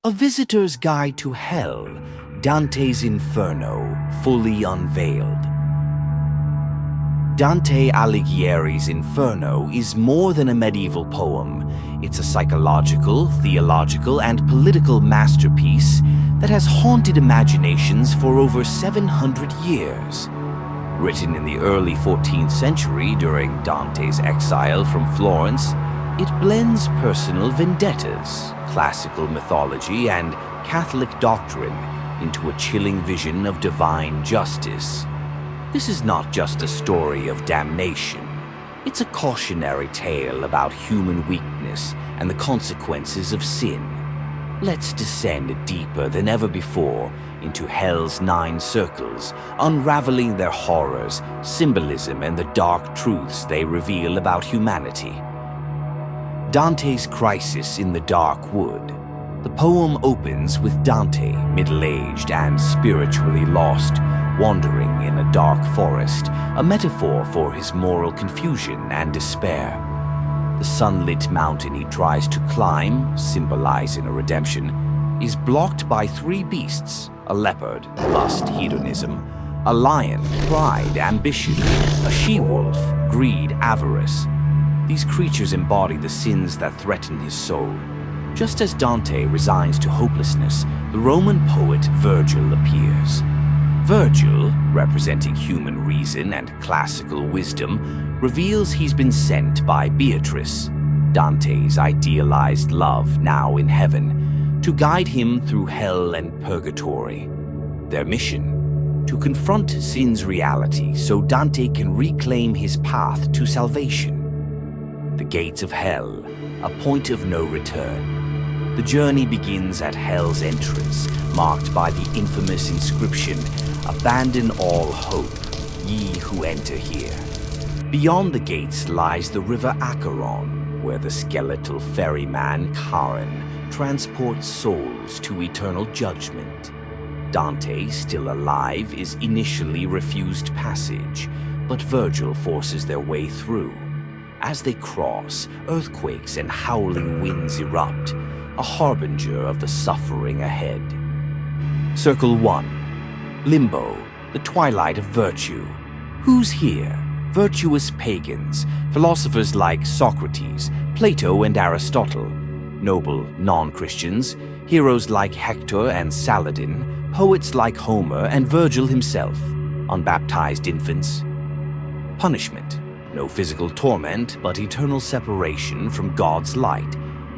A Visitor's Guide to Hell, Dante's Inferno, fully unveiled. Dante Alighieri's Inferno is more than a medieval poem. It's a psychological, theological, and political masterpiece that has haunted imaginations for over 700 years. Written in the early 14th century during Dante's exile from Florence, it blends personal vendettas, classical mythology, and Catholic doctrine into a chilling vision of divine justice. This is not just a story of damnation. It's a cautionary tale about human weakness and the consequences of sin. Let's descend deeper than ever before into Hell's 9 circles, unraveling their horrors, symbolism, and the dark truths they reveal about humanity. Dante's Crisis in the Dark Wood. The poem opens with Dante, middle-aged and spiritually lost, wandering in a dark forest, a metaphor for his moral confusion and despair. The sunlit mountain he tries to climb, symbolizing a redemption, is blocked by 3 beasts: a leopard, lust, hedonism; a lion, pride, ambition; a she-wolf, greed, avarice. These creatures embody the sins that threaten his soul. Just as Dante resigns to hopelessness, the Roman poet Virgil appears. Virgil, representing human reason and classical wisdom, reveals he's been sent by Beatrice, Dante's idealized love now in heaven, to guide him through hell and purgatory. Their mission? To confront sin's reality so Dante can reclaim his path to salvation. The gates of hell, a point of no return. The journey begins at hell's entrance, marked by the infamous inscription, "Abandon all hope, ye who enter here." Beyond the gates lies the river Acheron, where the skeletal ferryman Charon transports souls to eternal judgment. Dante, still alive, is initially refused passage, but Virgil forces their way through. As they cross, earthquakes and howling winds erupt, a harbinger of the suffering ahead. Circle 1. Limbo, the twilight of virtue. Who's here? Virtuous pagans, philosophers like Socrates, Plato, and Aristotle, noble non-Christians, heroes like Hector and Saladin, poets like Homer and Virgil himself, unbaptized infants. Punishment. No physical torment, but eternal separation from God's light.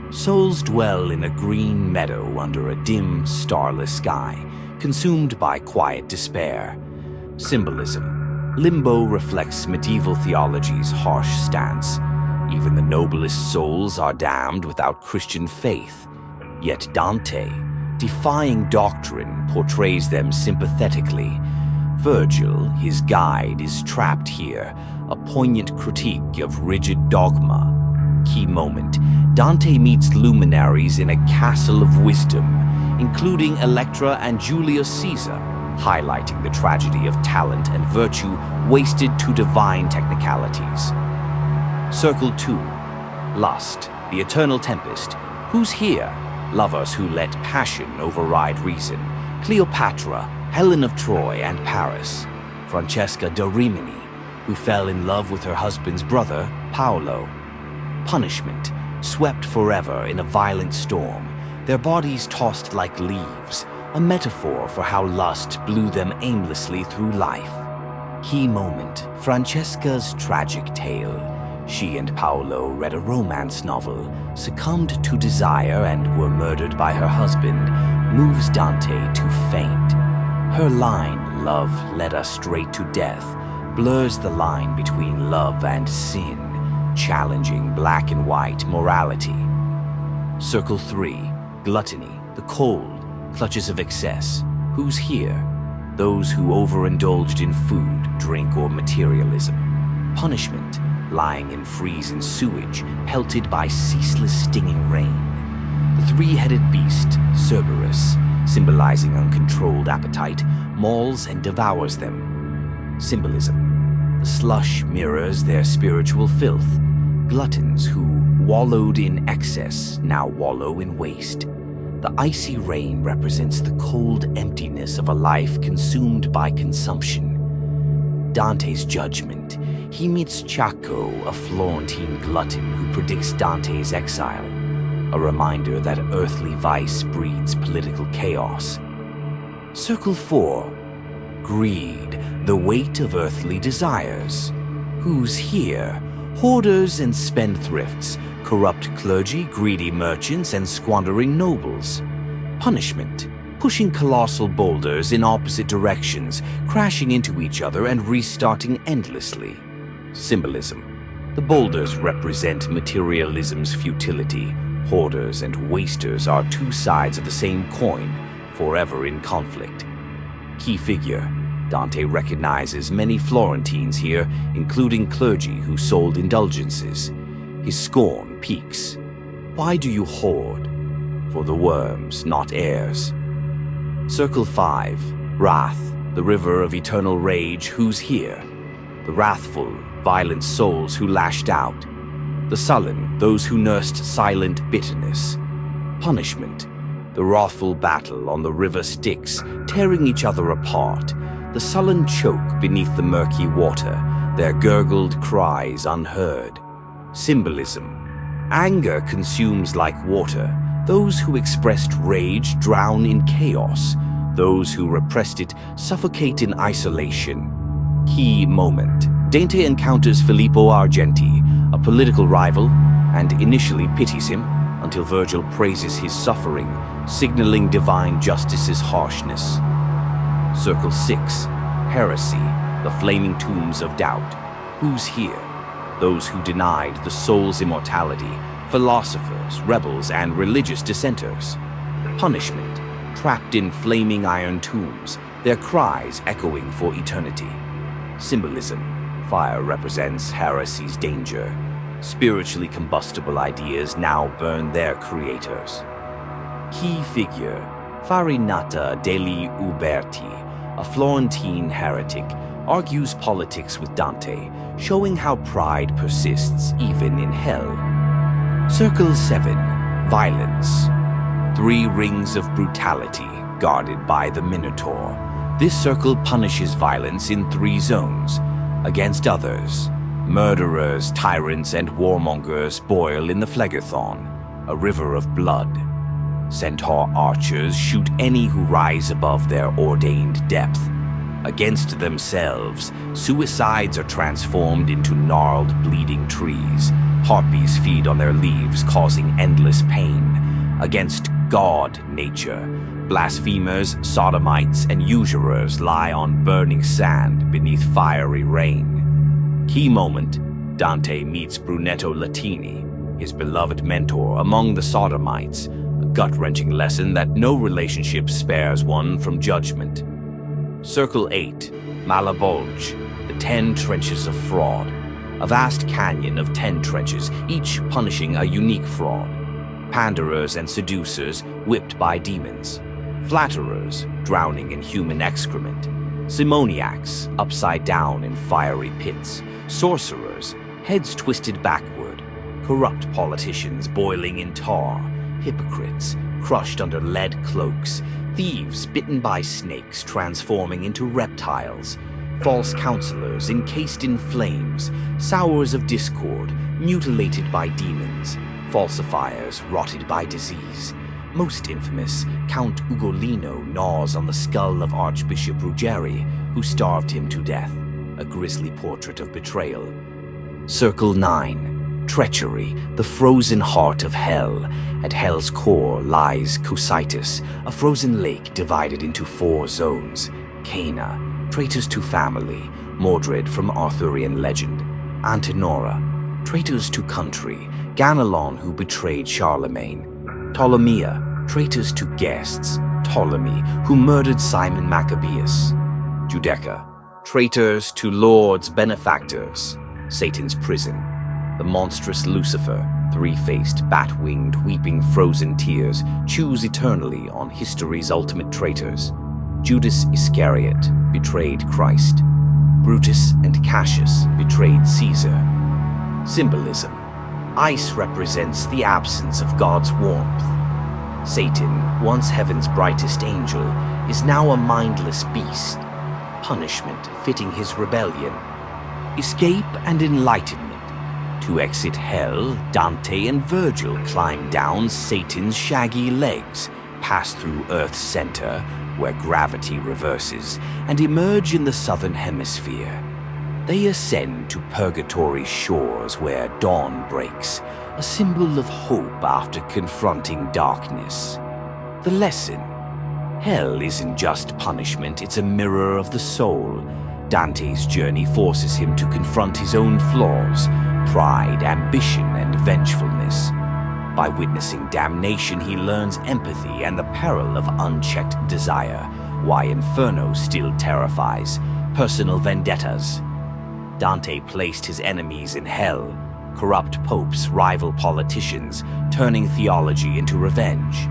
Souls dwell in a green meadow under a dim, starless sky, consumed by quiet despair. Symbolism. Limbo reflects medieval theology's harsh stance. Even the noblest souls are damned without Christian faith. Yet Dante, defying doctrine, portrays them sympathetically. Virgil, his guide, is trapped here, a poignant critique of rigid dogma. Key moment: Dante meets luminaries in a castle of wisdom, including Electra and Julius Caesar, highlighting the tragedy of talent and virtue wasted to divine technicalities. Circle 2. Lust, the eternal tempest. Who's here? Lovers who let passion override reason. Cleopatra, Helen of Troy and Paris. Francesca da Rimini, who fell in love with her husband's brother, Paolo. Punishment, swept forever in a violent storm, their bodies tossed like leaves, a metaphor for how lust blew them aimlessly through life. Key moment, Francesca's tragic tale. She and Paolo read a romance novel, succumbed to desire, and were murdered by her husband, moves Dante to faint. Her line, "Love led us straight to death," blurs the line between love and sin, challenging black and white morality. Circle 3. Gluttony, the cold, clutches of excess. Who's here? Those who overindulged in food, drink, or materialism. Punishment, lying in freezing sewage, pelted by ceaseless stinging rain. The 3-headed beast, Cerberus, symbolizing uncontrolled appetite, mauls and devours them. Symbolism. The slush mirrors their spiritual filth. Gluttons who wallowed in excess now wallow in waste. The icy rain represents the cold emptiness of a life consumed by consumption. Dante's judgment. He meets Chaco, a Florentine glutton who predicts Dante's exile, a reminder that earthly vice breeds political chaos. Circle 4. Greed, the weight of earthly desires. Who's here? Hoarders and spendthrifts, corrupt clergy, greedy merchants, and squandering nobles. Punishment, pushing colossal boulders in opposite directions, crashing into each other and restarting endlessly. Symbolism, the boulders represent materialism's futility. Hoarders and wasters are two sides of the same coin, forever in conflict. Key figure, Dante recognizes many Florentines here, including clergy who sold indulgences. His scorn peaks. Why do you hoard? For the worms, not heirs. Circle 5. Wrath, the river of eternal rage. Who's here? The wrathful, violent souls who lashed out. The sullen, those who nursed silent bitterness. Punishment, the wrathful battle on the river Styx, tearing each other apart. The sullen choke beneath the murky water, their gurgled cries unheard. Symbolism, anger consumes like water. Those who expressed rage drown in chaos. Those who repressed it suffocate in isolation. Key moment, Dante encounters Filippo Argenti, a political rival, and initially pities him, until Virgil praises his suffering, signaling divine justice's harshness. Circle 6. Heresy, the flaming tombs of doubt. Who's here? Those who denied the soul's immortality, philosophers, rebels, and religious dissenters. Punishment, trapped in flaming iron tombs, their cries echoing for eternity. Symbolism, fire represents heresy's danger. Spiritually combustible ideas now burn their creators. Key figure, Farinata degli Uberti, a Florentine heretic, argues politics with Dante, showing how pride persists even in hell. Circle 7. Violence. 3 rings of brutality, guarded by the Minotaur. This circle punishes violence in 3 zones. Against others, murderers, tyrants, and warmongers boil in the Phlegethon, a river of blood. Centaur archers shoot any who rise above their ordained depth. Against themselves, suicides are transformed into gnarled, bleeding trees. Harpies feed on their leaves, causing endless pain. Against God, nature, blasphemers, sodomites, and usurers lie on burning sand beneath fiery rain. Key moment, Dante meets Brunetto Latini, his beloved mentor among the sodomites, a gut-wrenching lesson that no relationship spares one from judgment. Circle 8. Malabolge, the 10 trenches of fraud. A vast canyon of 10 trenches, each punishing a unique fraud. Panderers and seducers whipped by demons. Flatterers drowning in human excrement. Simoniacs upside down in fiery pits. Sorcerers, heads twisted backward. Corrupt politicians boiling in tar. Hypocrites crushed under lead cloaks. Thieves bitten by snakes transforming into reptiles. False counselors encased in flames. Sowers of discord mutilated by demons. Falsifiers rotted by disease. Most infamous, Count Ugolino gnaws on the skull of Archbishop Ruggeri, who starved him to death, a grisly portrait of betrayal. Circle 9. Treachery, the frozen heart of hell. At hell's core lies Cocytus, a frozen lake divided into 4 zones. Cana, traitors to family. Mordred from Arthurian legend. Antenora, traitors to country. Ganelon, who betrayed Charlemagne. Ptolemaea, traitors to guests. Ptolemy, who murdered Simon Maccabeus. Judeca, traitors to lords benefactors. Satan's prison. The monstrous Lucifer, 3-faced, bat-winged, weeping frozen tears, chews eternally on history's ultimate traitors. Judas Iscariot betrayed Christ. Brutus and Cassius betrayed Caesar. Symbolism. Ice represents the absence of God's warmth. Satan, once heaven's brightest angel, is now a mindless beast, punishment fitting his rebellion. Escape and enlightenment. To exit hell, Dante and Virgil climb down Satan's shaggy legs, pass through Earth's center, where gravity reverses, and emerge in the southern hemisphere. They ascend to Purgatory's shores where dawn breaks, a symbol of hope after confronting darkness. The lesson: hell isn't just punishment, it's a mirror of the soul. Dante's journey forces him to confront his own flaws, pride, ambition, and vengefulness. By witnessing damnation, he learns empathy and the peril of unchecked desire, why Inferno still terrifies, personal vendettas. Dante placed his enemies in hell, corrupt popes, rival politicians, turning theology into revenge.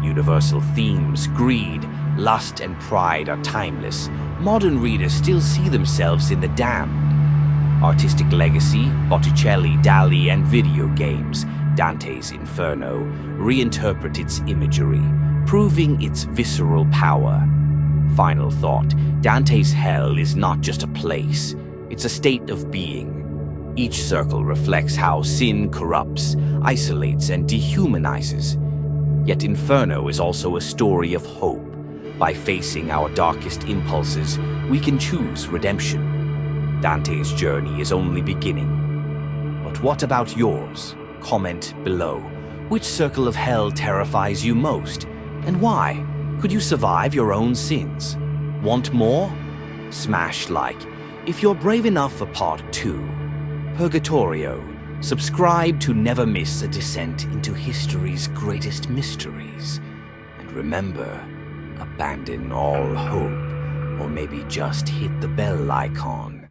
Universal themes, greed, lust, and pride are timeless. Modern readers still see themselves in the damned. Artistic legacy, Botticelli, Dali, and video games, Dante's Inferno, reinterpret its imagery, proving its visceral power. Final thought: Dante's hell is not just a place, it's a state of being. Each circle reflects how sin corrupts, isolates, and dehumanizes. Yet Inferno is also a story of hope. By facing our darkest impulses, we can choose redemption. Dante's journey is only beginning. But what about yours? Comment below. Which circle of hell terrifies you most? And why? Could you survive your own sins? Want more? Smash like. If you're brave enough for part 2, Purgatorio, subscribe to never miss a descent into history's greatest mysteries. And remember, abandon all hope, or maybe just hit the bell icon.